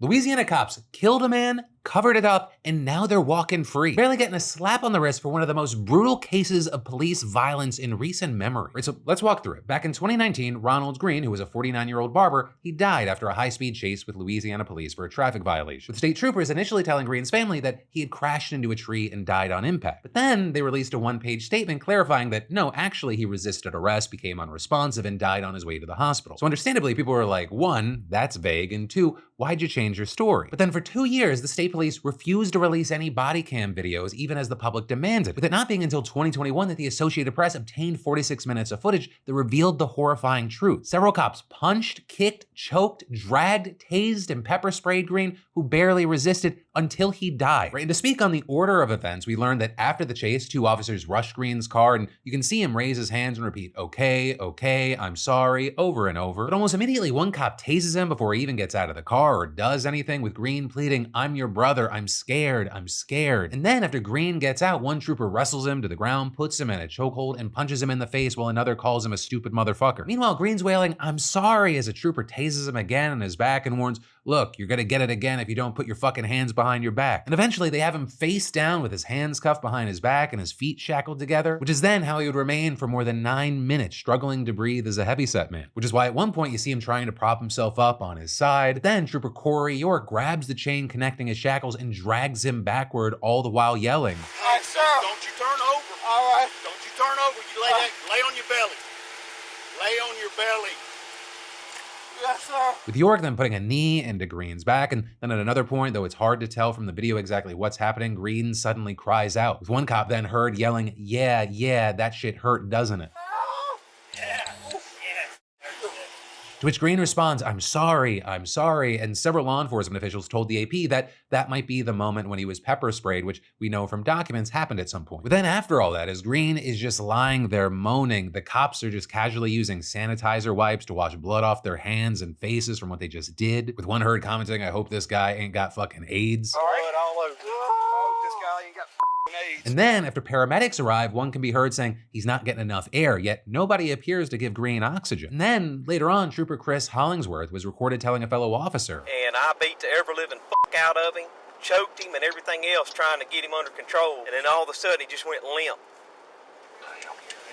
Louisiana cops killed a man, covered it up, and now they're walking free, barely getting a slap on the wrist for one of the most brutal cases of police violence in recent memory. Right, so let's walk through it. Back in 2019, Ronald Greene, who was a 49-year-old barber, he died after a high-speed chase with Louisiana police for a traffic violation, with state troopers initially telling Greene's family that he had crashed into a tree and died on impact. But then they released a one-page statement clarifying that no, actually he resisted arrest, became unresponsive, and died on his way to the hospital. So understandably, people were like, one, that's vague, and two, why'd you change your story? But then for 2 years, the state police refused to release any body cam videos, even as the public demanded, with it not being until 2021 that the Associated Press obtained 46 minutes of footage that revealed the horrifying truth. Several cops punched, kicked, choked, dragged, tased, and pepper sprayed Greene, who barely resisted until he died. Right? And to speak on the order of events, we learned that after the chase, 2 officers rushed Greene's car, and you can see him raise his hands and repeat, okay, okay, I'm sorry, over and over. But almost immediately, one cop tases him before he even gets out of the car or does anything, with Greene pleading, I'm your brother, I'm scared, I'm scared. And then after Greene gets out, one trooper wrestles him to the ground, puts him in a chokehold, and punches him in the face while another calls him a stupid motherfucker. Meanwhile, Greene's wailing, I'm sorry, as a trooper tases him again on his back and warns, look, you're gonna get it again if you don't put your fucking hands behind your back. And eventually they have him face down with his hands cuffed behind his back and his feet shackled together, which is then how he would remain for more than 9 minutes, struggling to breathe as a heavyset man. Which is why at one point you see him trying to prop himself up on his side. Then Trooper Cory grabs the chain connecting his shackles and drags him backward, all the while yelling, all right, sir. Don't you turn over. All right. Don't you turn over. You lay on your belly. Lay on your belly. Yes, sir. With York then putting a knee into Greene's back, and then at another point, though it's hard to tell from the video exactly what's happening, Greene suddenly cries out, with one cop then heard yelling, yeah, that shit hurt, doesn't it? To which Greene responds, I'm sorry, and several law enforcement officials told the AP that that might be the moment when he was pepper sprayed, which we know from documents happened at some point. But then after all that, as Greene is just lying there moaning, the cops are just casually using sanitizer wipes to wash blood off their hands and faces from what they just did, with one heard commenting, I hope this guy ain't got fucking AIDS. All right, all over. I hope this guy ain't got AIDS. And then after paramedics arrive, one can be heard saying he's not getting enough air, yet nobody appears to give Greene oxygen. And then later on, Trooper Chris Hollingsworth was recorded telling a fellow officer, and I beat the ever-living fuck out of him, choked him and everything else trying to get him under control, and then all of a sudden he just went limp.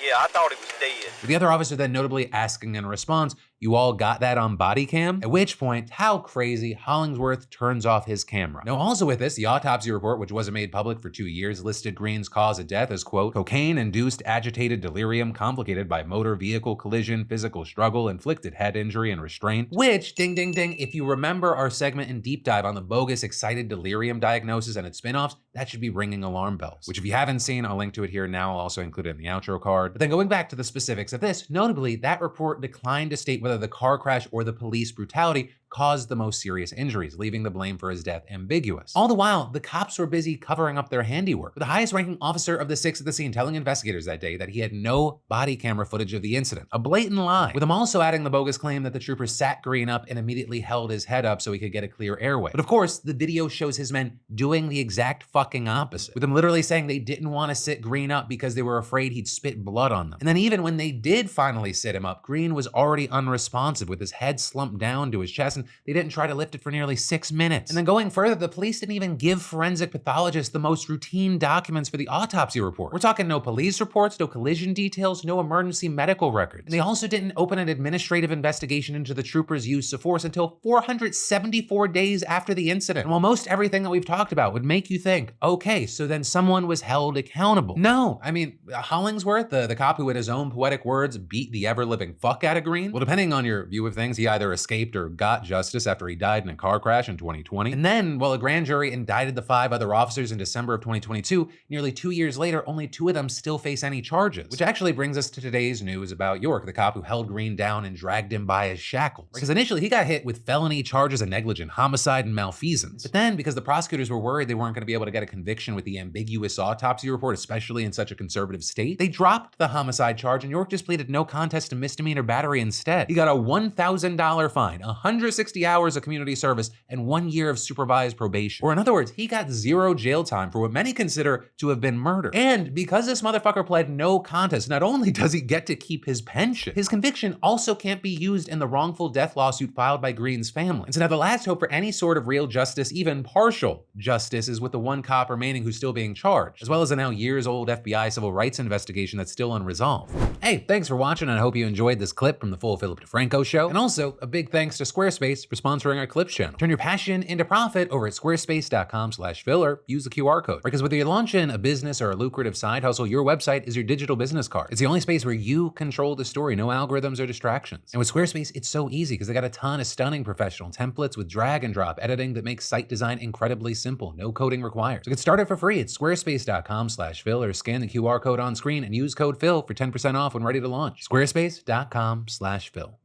Yeah, I thought he was dead. With the other officer then notably asking in response, you all got that on body cam? At which point, how crazy, Hollingsworth turns off his camera. Now also with this, the autopsy report, which wasn't made public for 2 years, listed Greene's cause of death as, quote, cocaine-induced agitated delirium complicated by motor vehicle collision, physical struggle, inflicted head injury, and restraint. Which, ding, ding, ding, if you remember our segment in Deep Dive on the bogus excited delirium diagnosis and its spin-offs, that should be ringing alarm bells. Which if you haven't seen, I'll link to it here now. I'll also include it in the outro card. But then going back to the specifics of this, notably, that report declined to state whether the car crash or the police brutality caused the most serious injuries, leaving the blame for his death ambiguous. All the while, the cops were busy covering up their handiwork, with the highest ranking officer of the 6 at the scene telling investigators that day that he had no body camera footage of the incident. A blatant lie, with him also adding the bogus claim that the trooper sat Greene up and immediately held his head up so he could get a clear airway. But of course, the video shows his men doing the exact fucking opposite, with them literally saying they didn't want to sit Greene up because they were afraid he'd spit blood on them. And then even when they did finally sit him up, Greene was already unresponsive with his head slumped down to his chest, and they didn't try to lift it for nearly 6 minutes. And then going further, the police didn't even give forensic pathologists the most routine documents for the autopsy report. We're talking no police reports, no collision details, no emergency medical records. And they also didn't open an administrative investigation into the trooper's use of force until 474 days after the incident. And while most everything that we've talked about would make you think, okay, so then someone was held accountable. No, I mean, Hollingsworth, the cop who in his own poetic words beat the ever-living fuck out of Greene, well, depending on your view of things, he either escaped or got justice after he died in a car crash in 2020. And then, while a grand jury indicted the 5 other officers in December of 2022, nearly 2 years later, only 2 of them still face any charges. Which actually brings us to today's news about York, the cop who held Greene down and dragged him by his shackles. Because initially he got hit with felony charges of negligent homicide and malfeasance. But then, because the prosecutors were worried they weren't going to be able to get a conviction with the ambiguous autopsy report, especially in such a conservative state, they dropped the homicide charge and York just pleaded no contest to misdemeanor battery instead. He got a $1,000 fine, 100 60 hours of community service, and 1 year of supervised probation. Or in other words, he got 0 jail time for what many consider to have been murder. And because this motherfucker pled no contest, not only does he get to keep his pension, his conviction also can't be used in the wrongful death lawsuit filed by Greene's family. And so now the last hope for any sort of real justice, even partial justice, is with the one cop remaining who's still being charged, as well as a now years-old FBI civil rights investigation that's still unresolved. Hey, thanks for watching, and I hope you enjoyed this clip from the full Philip DeFranco show. And also, a big thanks to Squarespace for sponsoring our Clips channel. Turn your passion into profit over at squarespace.com/filler. Use the QR code. Because whether you're launching a business or a lucrative side hustle, your website is your digital business card. It's the only space where you control the story, no algorithms or distractions. And with Squarespace, it's so easy because they got a ton of stunning professional templates with drag and drop editing that makes site design incredibly simple. No coding required. So get started for free at squarespace.com/Phil or scan the QR code on screen and use code Phil for 10% off when ready to launch. Squarespace.com/Phil.